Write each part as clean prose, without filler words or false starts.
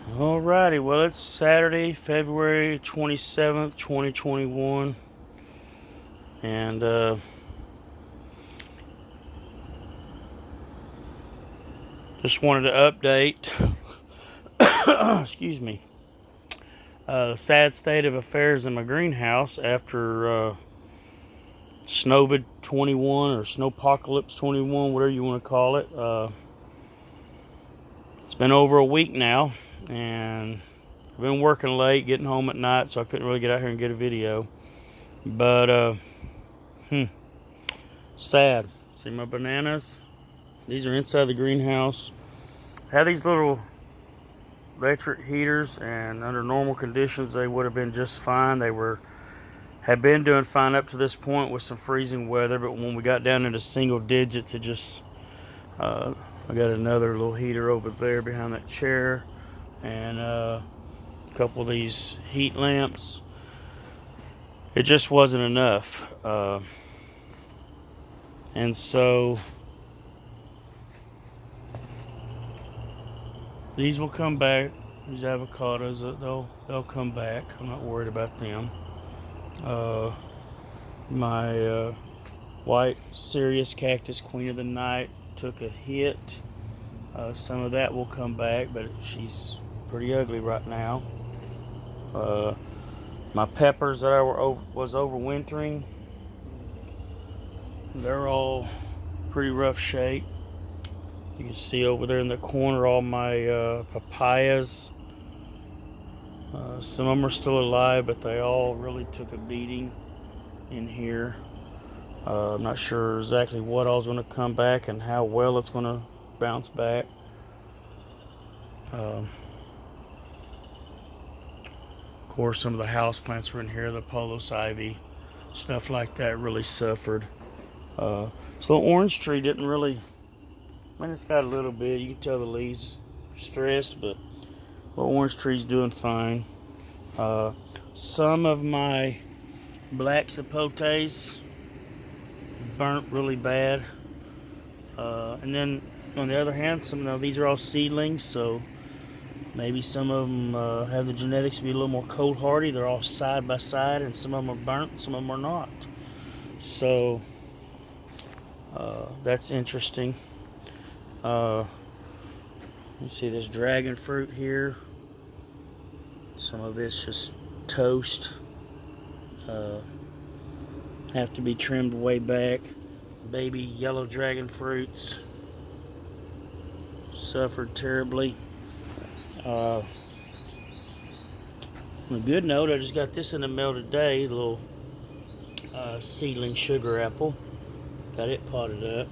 Alrighty, well, it's Saturday, February 27th, 2021, and just wanted to update, excuse me, sad state of affairs in my greenhouse after Snovid 21 or Snowpocalypse 21, whatever you want to call it. It's been over a week now, and I've been working late, getting home at night, so I couldn't really get out here and get a video. But, sad. See my bananas? These are inside the greenhouse. I have these little electric heaters, and under normal conditions, they would have been just fine. Had been doing fine up to this point with some freezing weather, but when we got down into single digits, it just, I got another little heater over there behind that chair, and a couple of these heat lamps. It just wasn't enough. And so these will come back. These avocados, they'll come back. I'm not worried about them. My white Sirius cactus, queen of the night, took a hit. Some of that will come back, but she's pretty ugly right now. My peppers that I was overwintering, they're all pretty rough shape. You can see over there in the corner all my papayas. Some of them are still alive, but they all really took a beating in here. I'm not sure exactly what all's going to come back and how well it's going to bounce back. Of course, some of the house plants were in here, the Polos ivy, stuff like that really suffered. So the orange tree didn't really, I mean, it's got a little bit, you can tell the leaves are stressed, but the orange tree's doing fine. Some of my black sapotes burnt really bad. And then on the other hand, these are all seedlings, so maybe some of them have the genetics to be a little more cold hardy. They're all side by side, and some of them are burnt, some of them are not. So that's interesting. You see this dragon fruit here. Some of it's just toast. Have to be trimmed way back. Baby yellow dragon fruits suffered terribly. On a good note, I just got this in the mail today, a little seedling sugar apple. Got it potted up.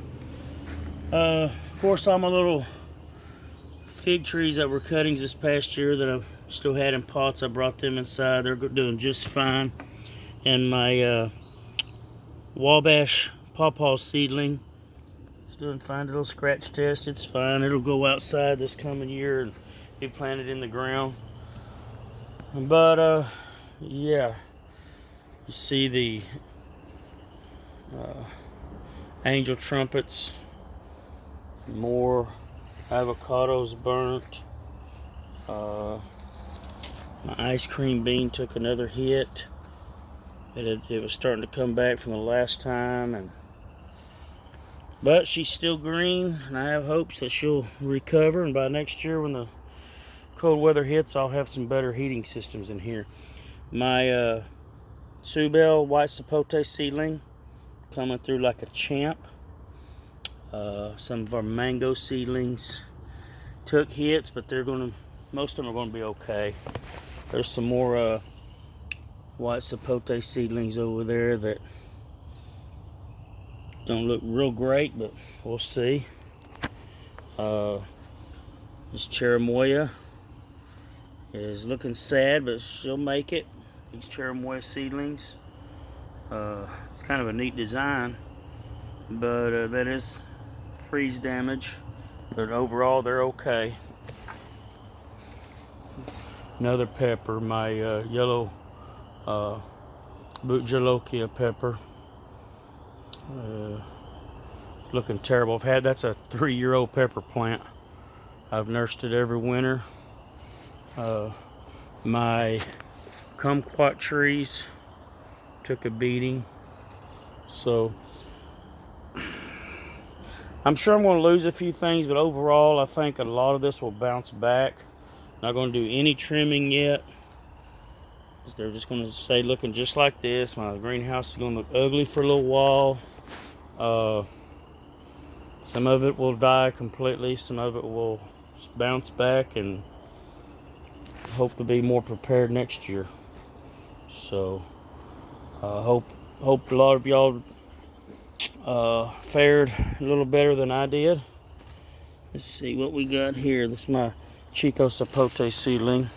Of course, all my little fig trees that were cuttings this past year that I still had in pots, I brought them inside. They're doing just fine. And my Wabash pawpaw seedling is doing fine. A little scratch test, it's fine. It'll go outside this coming year and be planted in the ground. But yeah, you see the angel trumpets, more avocados burnt. My ice cream bean took another hit. It was starting to come back from the last time, but she's still green, and I have hopes that she'll recover, and by next year when the cold weather hits, I'll have some better heating systems in here. My Subel white sapote seedling coming through like a champ. Some of our mango seedlings took hits, but most of them are going to be okay. There's some more white sapote seedlings over there that don't look real great, but we'll see. This cherimoya is looking sad, but she'll make it. These cherimoya seedlings. It's kind of a neat design, but that is freeze damage. But overall, they're okay. Another pepper, my yellow Butjalokia pepper. Looking terrible. That's a 3-year-old pepper plant. I've nursed it every winter. My kumquat trees took a beating, so I'm sure I'm going to lose a few things, but overall I think a lot of this will bounce back. Not going to do any trimming yet. They're just going to stay looking just like this. My greenhouse is going to look ugly for a little while. Some of it will die completely. Some of it will bounce back, and hope to be more prepared next year. So hope a lot of y'all fared a little better than I did. Let's see what we got here. This is my Chico Sapote seedling.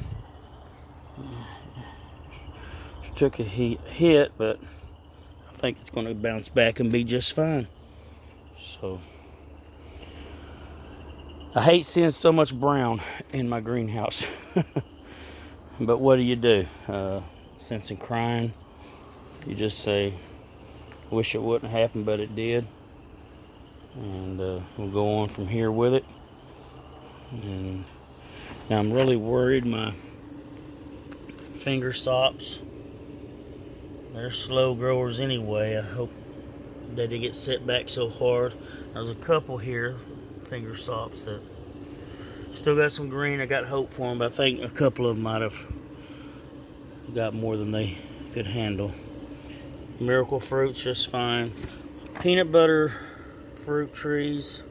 Took a hit, but I think it's going to bounce back and be just fine. So I hate seeing so much brown in my greenhouse. But what do? Sense in crying, you just say, wish it wouldn't happen, but it did. And we'll go on from here with it. And now I'm really worried my finger sops. They're slow growers anyway. I hope they didn't get set back so hard. There's a couple here, finger sops, that still got some green. I got hope for them, but I think a couple of them might have got more than they could handle. Miracle fruit's just fine. Peanut butter fruit trees,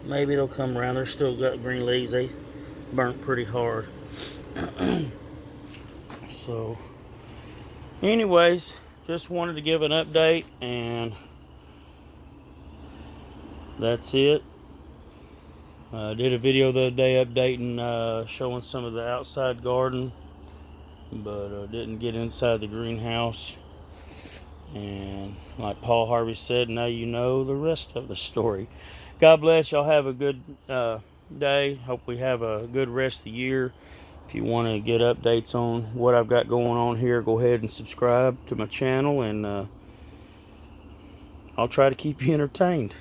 maybe they'll come around. They're still got green leaves. They burnt pretty hard. So anyways, just wanted to give an update, and that's it. I did a video the other day updating, showing some of the outside garden, but didn't get inside the greenhouse. And like Paul Harvey said, now you know the rest of the story. God bless. Y'all have a good day. Hope we have a good rest of the year. If you want to get updates on what I've got going on here, go ahead and subscribe to my channel, and I'll try to keep you entertained.